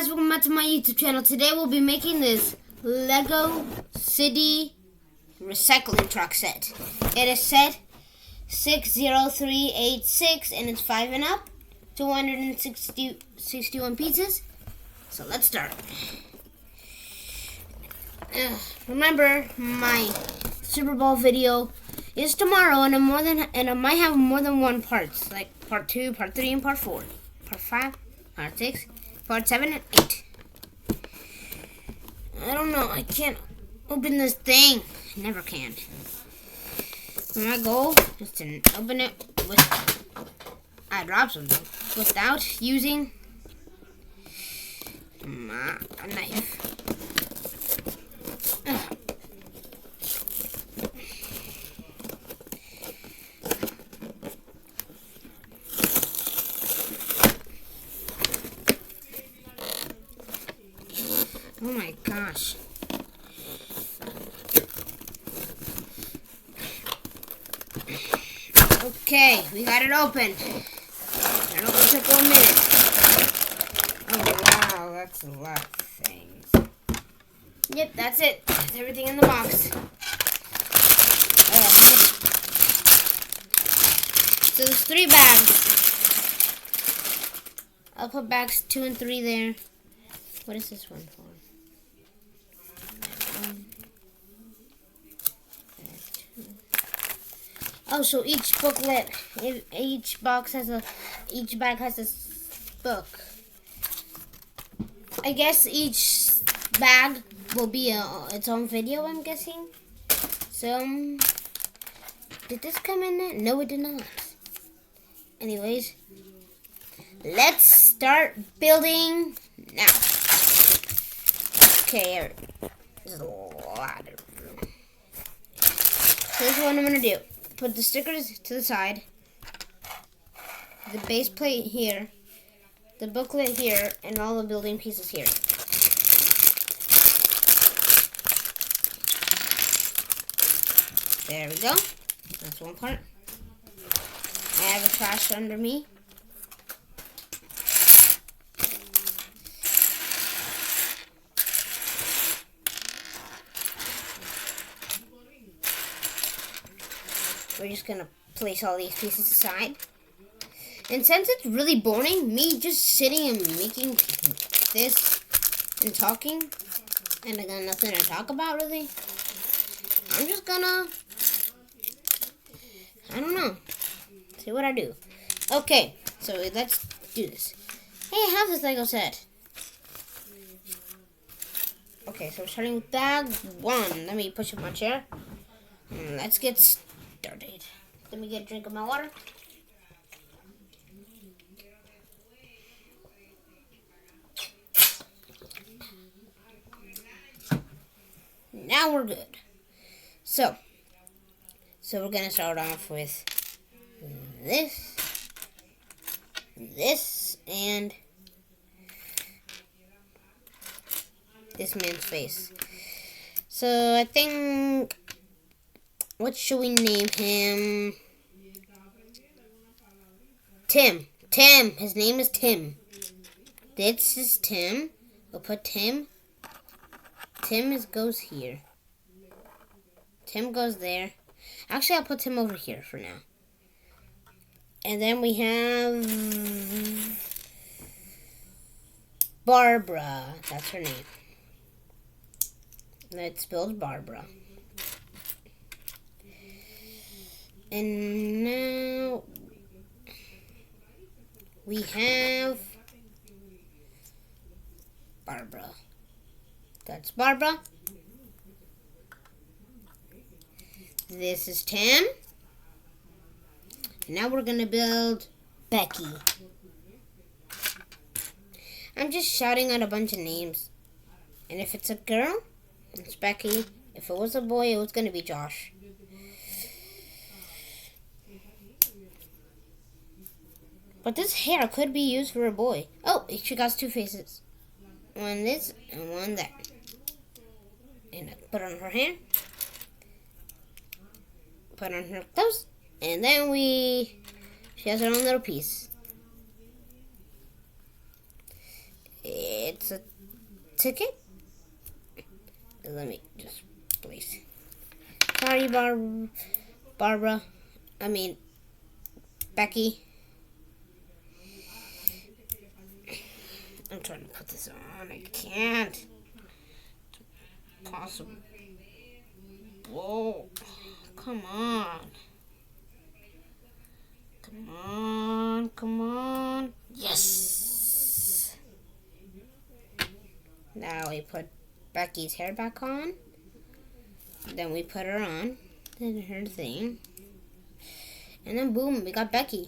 guys, welcome back to my YouTube channel. Today we'll be making this Lego City recycling truck set. It is set 60386 and it's 5 and up, 261 pieces. So let's start. Remember, my Super Bowl video is tomorrow, and I might have more than one parts, like part 2, part 3, and part 4, part 5, part 6. Part 7 and 8. I don't know. I can't open this thing. I never can. My goal is to open it with... I dropped something. Without using a knife. Oh my gosh. Okay, we got it open. It only took 1 minute. Oh wow, that's a lot of things. Yep, that's it. That's everything in the box. So there's 3 bags. I'll put bags 2 and 3 there. What is this one for? Oh, so each booklet, each bag has a book. I guess each bag will be its own video, I'm guessing. So, did this come in there? No, it did not. Anyways, let's start building now. Okay, there's a lot of room. So this is what I'm going to do. Put the stickers to the side, the base plate here, the booklet here, and all the building pieces here. There we go. That's one part. I have a trash under me. We're just gonna place all these pieces aside. And since it's really boring, me just sitting and making this and talking, and I got nothing to talk about really, I'm just gonna, I don't know, see what I do. Okay, so let's do this. Hey, I have this Lego set. Okay, so we're starting with bag 1. Let me push up my chair. And let's get started. Let me get a drink of my water. Now we're good. So we're gonna start off with this, and this man's face. So I think, what should we name him? Tim. Tim. His name is Tim. This is Tim. We'll put Tim. Tim goes here. Tim goes there. Actually, I'll put Tim over here for now. And then we have Barbara. That's her name. Let's build Barbara. And now we have Barbara. That's Barbara. This is Tim. And now we're going to build Becky. I'm just shouting out a bunch of names. And if it's a girl, it's Becky. If it was a boy, it was going to be Josh. But this hair could be used for a boy. Oh, she got 2 faces. One this and one that. And I put on her hair. Put on her clothes. And then she has her own little piece. It's a ticket. Let me just place. Sorry, Barbara. I mean, Becky. I'm trying to put this on. I can't. It's impossible. Whoa. Come on. Come on. Come on. Yes. Now we put Becky's hair back on. Then we put her on. Then her thing. And then boom, we got Becky.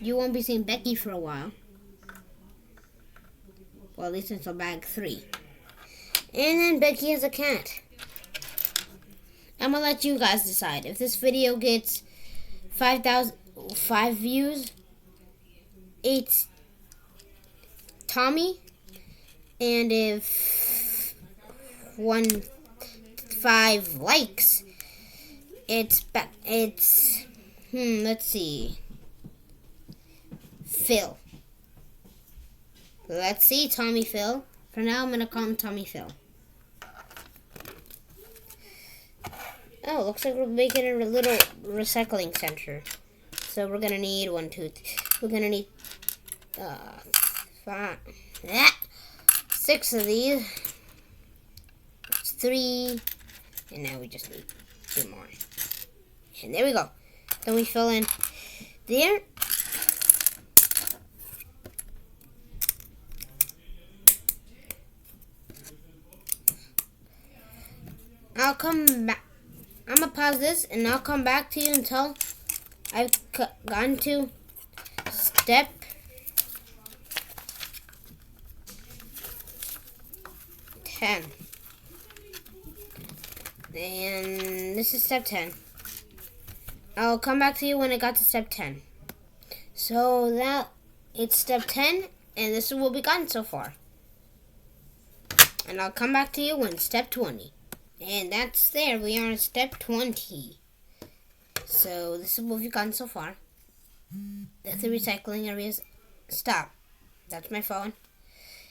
You won't be seeing Becky for a while. Well, at least until bag 3. And then Becky has a cat. I'm gonna let you guys decide. If this video gets 5 views, it's Tommy. And if 5 likes, it's let's see, Phil. Let's see, Tommy Phil. For now, I'm gonna call him Tommy Phil. Oh, looks like we're making a little recycling center. So we're gonna need 1, 2, 3. We're gonna need 6 of these. That's 3, and now we just need 2 more. And there we go. Then we fill in there. I'll come back. I'm gonna pause this and I'll come back to you until I've gotten to step 10. And this is step 10. I'll come back to you when I got to step 10. So that it's step 10, and this is what we gotten so far. And I'll come back to you when step 20. And that's there. We are on step 20. So this is what we've gotten so far. That's the recycling areas. Stop. That's my phone.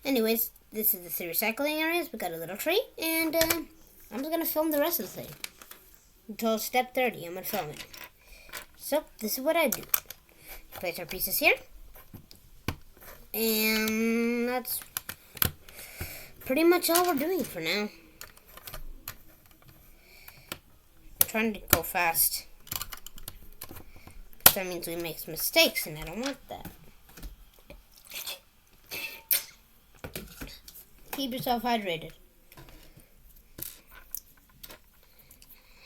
Anyways, this is the 3 recycling areas. We got a little tree, and I'm just gonna film the rest of the thing until step 30. I'm gonna film it. So this is what I do. Place our pieces here, and that's pretty much all we're doing for now. I'm trying to go fast, but that means we make mistakes, and I don't want that. Keep yourself hydrated.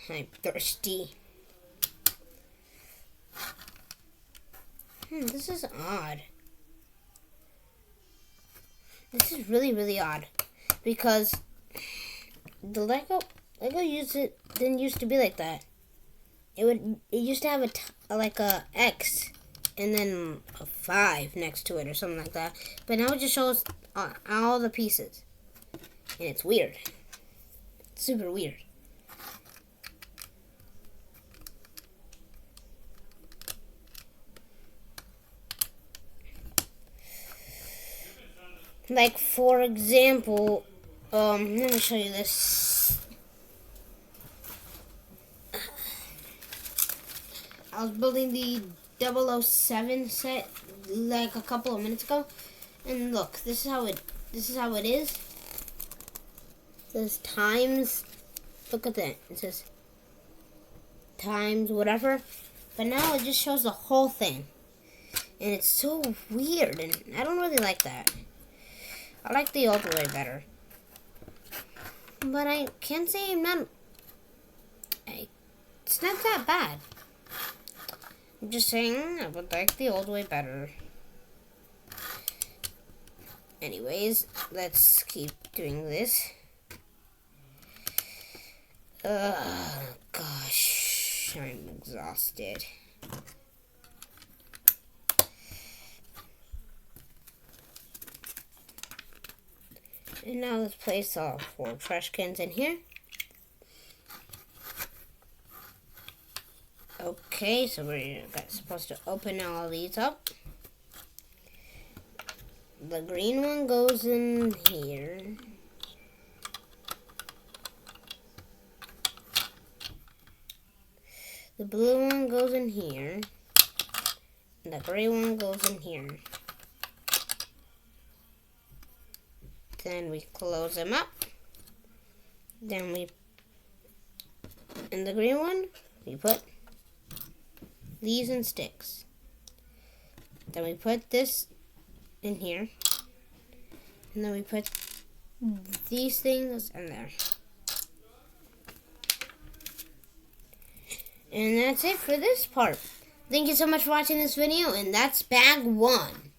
I'm thirsty. This is odd. This is really, really odd. Because the Lego didn't used to be like that. It used to have a X and then a 5 next to it or something like that. But now it just shows all the pieces. And it's weird. It's super weird. Like, for example, let me show you this. I was building the 007 set like a couple of minutes ago, and look, this is how it is. It says times. Look at that. It says times whatever, but now it just shows the whole thing, and it's so weird, and I don't really like that. I like the old way better. But I can't say it's not that bad. I'm just saying I would like the old way better. Anyways, let's keep doing this. Gosh, I'm exhausted. And now let's place all 4 trash cans in here. Okay, so we're supposed to open all these up. the green one goes in here. The blue one goes in here. And the gray one goes in here. Then we close them up. Then we, in the green one, we put these in sticks. Then we put this in here. And then we put these things in there. And that's it for this part. Thank you so much for watching this video, and that's bag 1.